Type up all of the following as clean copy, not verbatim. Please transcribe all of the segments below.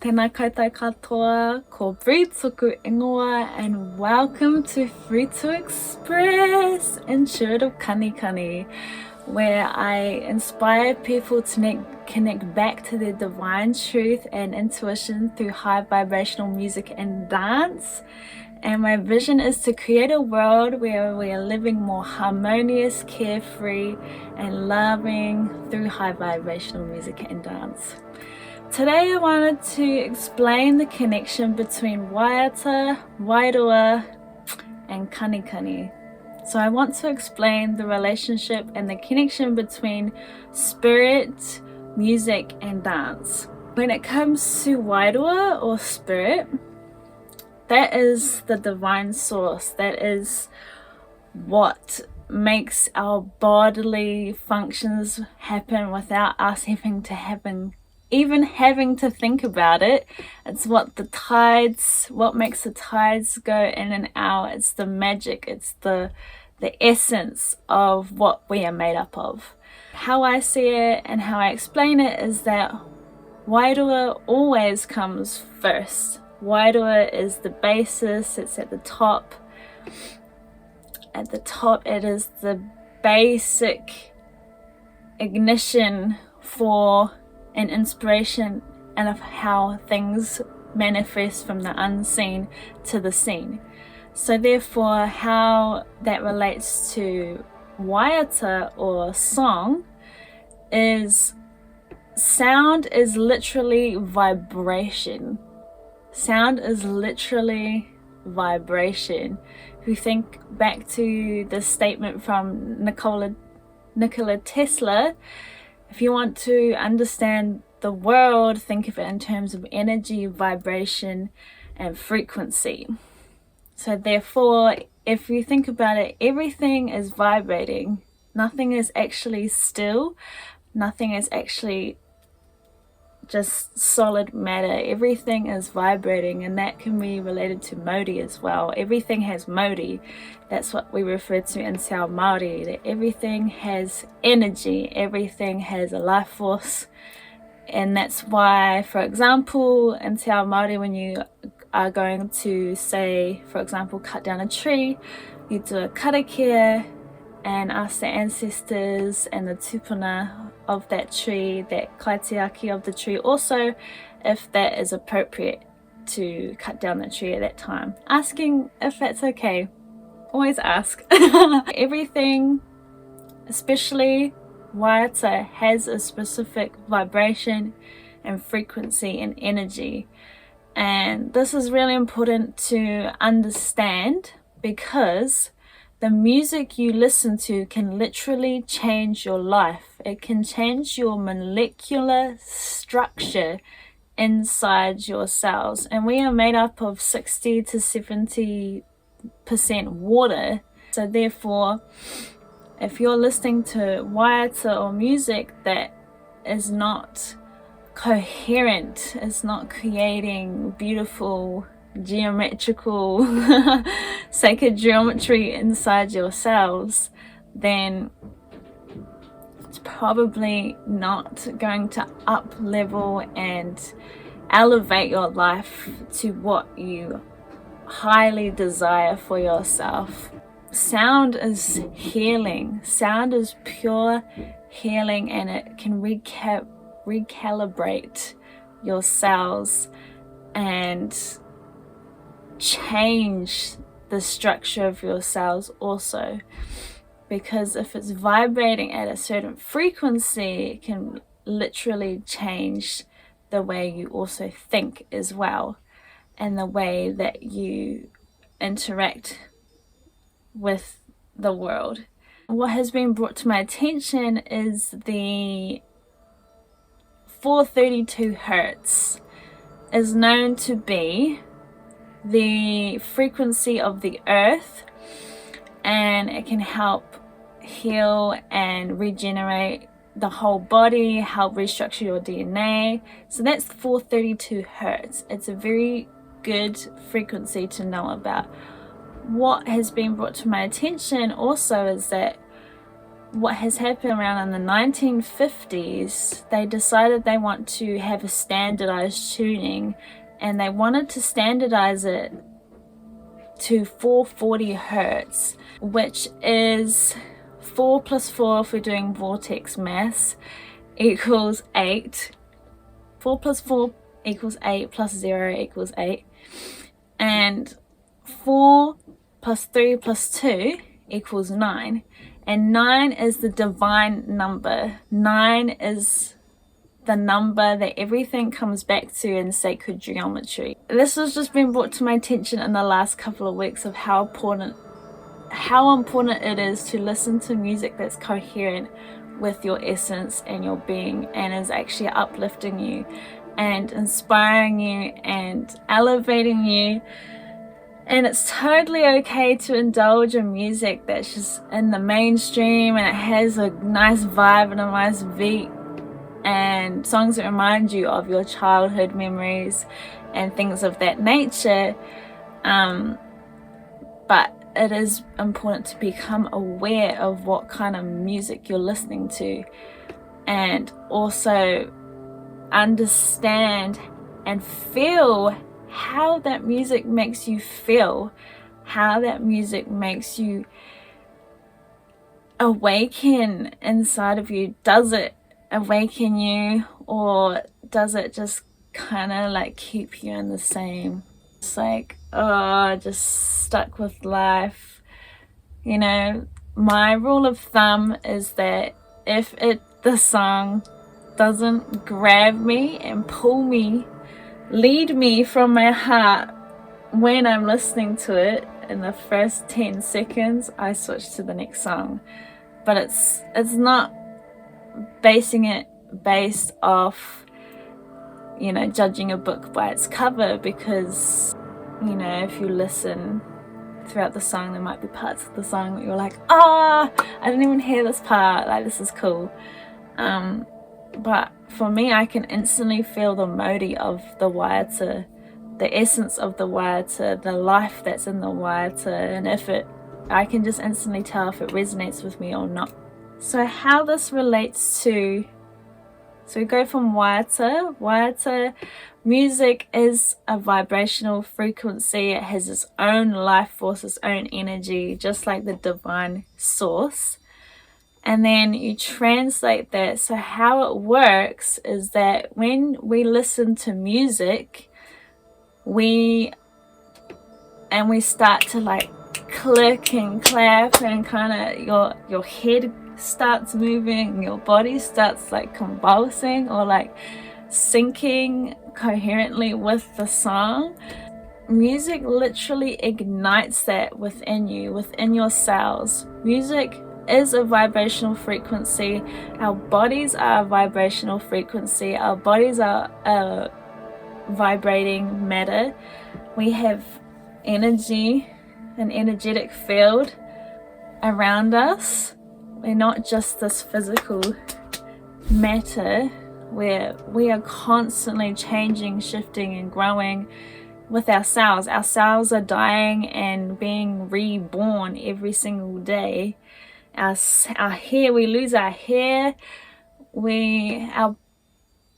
Tēnā koutou katoa, ko Bree tuku ingoa, and welcome to Free to Express Intuitive Kanikani, where I inspire people to connect back to their divine truth and intuition through high vibrational music and dance. And my vision is to create a world where we are living more harmonious, carefree, and loving through high vibrational music and dance. Today I wanted to explain the connection between waiata, wairua, and kanikani. So I want to explain the relationship and the connection between spirit, music, and dance. When it comes to wairua or spirit, that is the divine source. That is what makes our bodily functions happen without us having to think about it. It's what makes the tides go in and out. It's the magic, it's the essence of what we are made up of. How I see it and how I explain it is that wairua always comes first. Wairua is the basis, it's at the top. At the top, it is the basic ignition for an inspiration and of how things manifest from the unseen to the seen. So therefore, how that relates to waiata or song is sound is literally vibration. Sound is literally vibration. If you think back to the statement from Nikola Tesla, if you want to understand the world, think of it in terms of energy, vibration, and frequency. So therefore, if you think about it, everything is vibrating. Nothing is actually still. Nothing is actually just solid matter. Everything is vibrating, and that can be related to Modi as well. Everything has Modi. That's what we refer to in Te Ao Māori, that everything has energy, everything has a life force. And that's why, for example, in Te Ao Māori, when you are going to, say, for example, cut down a tree, you do a karakia and ask the ancestors and the tupuna of that tree, that kaitiaki of the tree, also if that is appropriate to cut down the tree at that time. Asking if that's okay. Always ask. Everything, especially waiata, has a specific vibration and frequency and energy. And this is really important to understand, because the music you listen to can literally change your life. It can change your molecular structure inside your cells. And we are made up of 60 to 70% water. So therefore, if you're listening to waiata or music that is not coherent, it's not creating beautiful geometrical sacred geometry inside your cells, then it's probably not going to up level and elevate your life to what you highly desire for yourself. Sound is healing. Sound is pure healing, and it can recalibrate your cells and change the structure of your cells also, because if it's vibrating at a certain frequency, it can literally change the way you also think as well, and the way that you interact with the world. What has been brought to my attention is the 432 hertz is known to be the frequency of the earth, and it can help heal and regenerate the whole body, help restructure your DNA. So that's 432 hertz. It's a very good frequency to know about. What has been brought to my attention also is that what has happened around in the 1950s, they decided they want to have a standardized tuning, and they wanted to standardize it to 440 hertz, which is 4 plus 4, if we're doing vortex maths, equals 8. 4 plus 4 equals 8, plus 0 equals 8. And 4 plus 3 plus 2 equals 9. And 9 is the divine number. 9 is the number that everything comes back to in sacred geometry. This has just been brought to my attention in the last couple of weeks of how important it is to listen to music that's coherent with your essence and your being, and is actually uplifting you and inspiring you and elevating you. And it's totally okay to indulge in music that's just in the mainstream and it has a nice vibe and a nice beat, and songs that remind you of your childhood memories and things of that nature. But it is important to become aware of what kind of music you're listening to, and also understand and feel how that music makes you feel, how that music makes you awaken inside of you. Does it awaken you, or does it just kind of like keep you in the same, it's like, oh, just stuck with life? You know, my rule of thumb is that if the song doesn't grab me and pull me, lead me from my heart when I'm listening to it in the first 10 seconds, I switch to the next song. But it's not basing it based off, you know, judging a book by its cover, because, you know, if you listen throughout the song, there might be parts of the song that you're like, I didn't even hear this part, like, this is cool. But for me, I can instantly feel the modi of the waiata, the essence of the waiata, the life that's in the waiata, and I can just instantly tell if it resonates with me or not. So how this relates to, so we go from waiata music is a vibrational frequency. It has its own life force, its own energy, just like the divine source. And then you translate that. So how it works is that when we listen to music, we start to like click and clap, and kind of your head starts moving, your body starts like convulsing or like syncing coherently with the song. Music literally ignites that within you, within your cells. Music is a vibrational frequency. Our bodies are a vibrational frequency. Our bodies are vibrating matter. We have energy, an energetic field around us. We're not just this physical matter where we are constantly changing, shifting and growing with our cells. Our cells are dying and being reborn every single day. Our hair, we lose our hair, our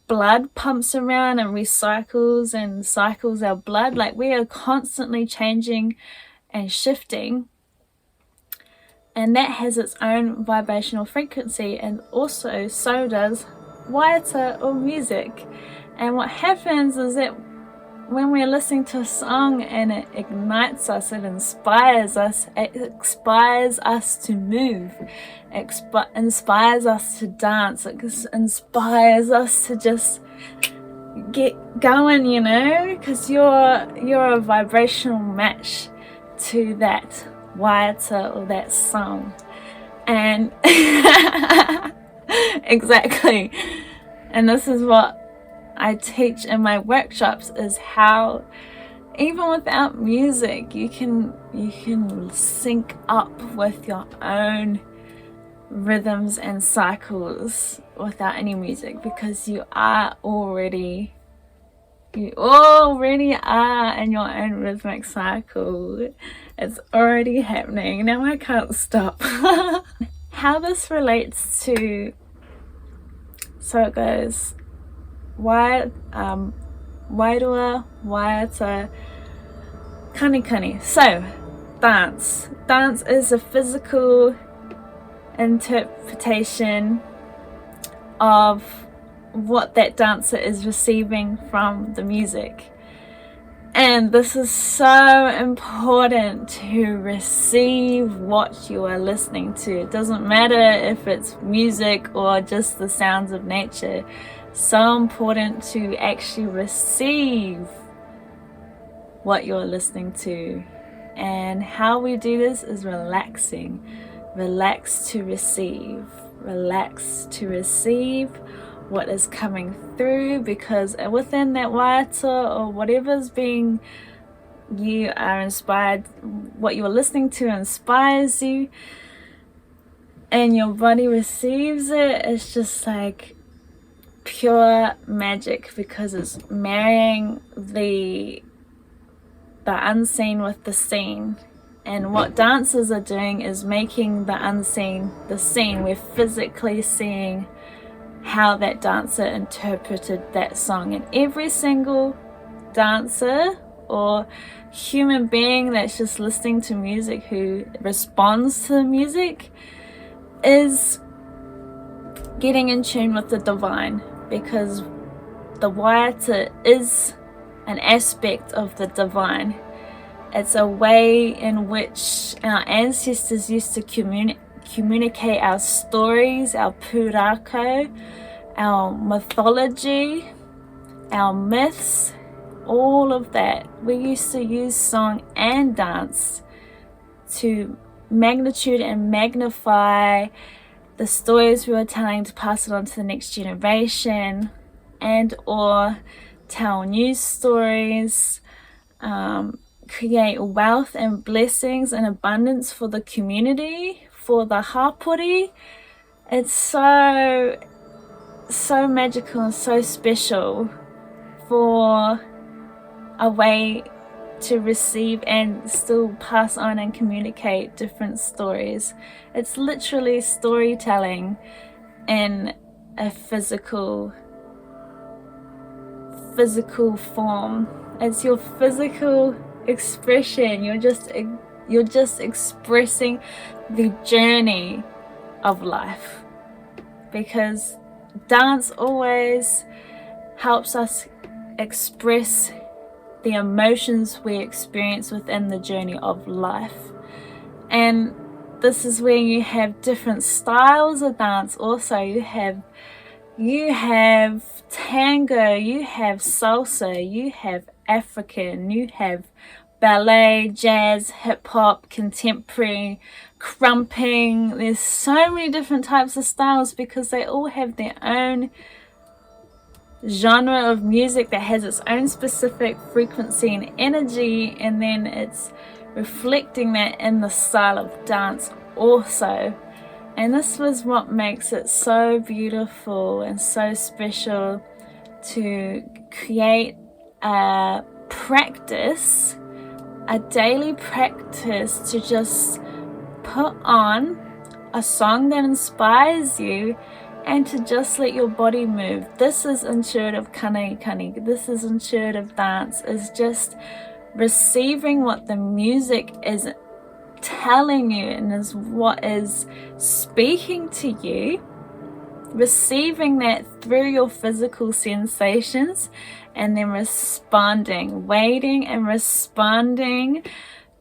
blood pumps around and recycles and cycles our blood. Like, we are constantly changing and shifting, and that has its own vibrational frequency, and also so does waiata or music. And what happens is that when we're listening to a song and it ignites us, it inspires us to move, it inspires us to dance, it inspires us to just get going, you know, because you're a vibrational match to that waiata or that song. And exactly, and this is what I teach in my workshops, is how even without music you can sync up with your own rhythms and cycles without any music, because you already are in your own rhythmic cycle. It's already happening. Now I can't stop. how this relates to, so it goes, wairua, waiata, kanikani. So dance is a physical interpretation of what that dancer is receiving from the music. And this is so important to receive what you are listening to. It doesn't matter if it's music or just the sounds of nature. So important to actually receive what you're listening to. And how we do this is relaxing. Relax to receive. Relax to receive what is coming through, because within that waiata or whatever's being, you are inspired, what you're listening to inspires you, and your body receives it. It's just like pure magic, because it's marrying the unseen with the seen. And what dancers are doing is making the unseen the seen. We're physically seeing how that dancer interpreted that song, and every single dancer or human being that's just listening to music who responds to the music is getting in tune with the divine, because the waiata is an aspect of the divine. It's a way in which our ancestors used to communicate our stories, our pūrākau, our mythology, our myths, all of that. We used to use song and dance to magnitude and magnify the stories we were telling, to pass it on to the next generation, and or tell new stories, create wealth and blessings and abundance for the community, for the hapori. It's so magical and so special for a way to receive and still pass on and communicate different stories. It's literally storytelling in a physical form. It's your physical expression. You're just expressing the journey of life, because dance always helps us express the emotions we experience within the journey of life. And this is where you have different styles of dance. Also, you have tango, you have salsa, you have African, you have ballet, jazz, hip-hop, contemporary, crumping. There's so many different types of styles, because they all have their own genre of music that has its own specific frequency and energy, and then it's reflecting that in the style of dance also. And this was what makes it so beautiful and so special, to create a practice, a daily practice, to just put on a song that inspires you and to just let your body move. This is intuitive kanikani. This is intuitive dance. Is just receiving what the music is telling you and is what is speaking to you, receiving that through your physical sensations, and then responding, waiting and responding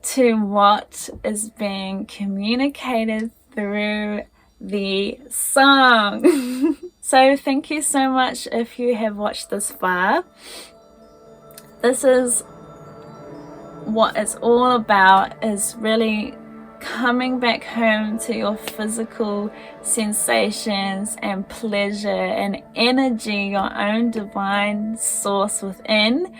to what is being communicated through the song. So thank you so much if you have watched this far. This is what it's all about, is really coming back home to your physical sensations and pleasure and energy, your own divine source within,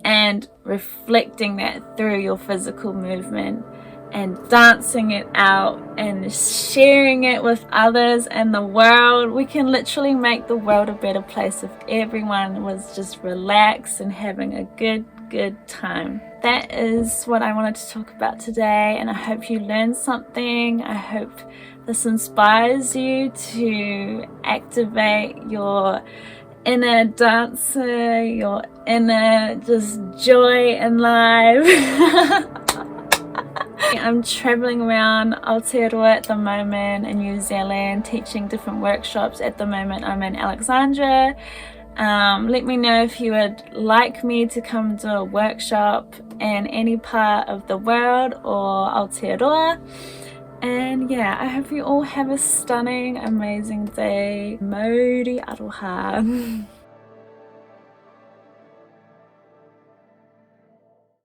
and reflecting that through your physical movement and dancing it out and sharing it with others and the world. We can literally make the world a better place if everyone was just relaxed and having a good time. That is what I wanted to talk about today, and I hope you learned something. I hope this inspires you to activate your inner dancer, your inner just joy in life. I'm traveling around Aotearoa at the moment in New Zealand, teaching different workshops. At the moment I'm in Alexandria. Let me know if you would like me to come do a workshop in any part of the world or Aotearoa. And yeah, I hope you all have a stunning, amazing day. Mauri aroha.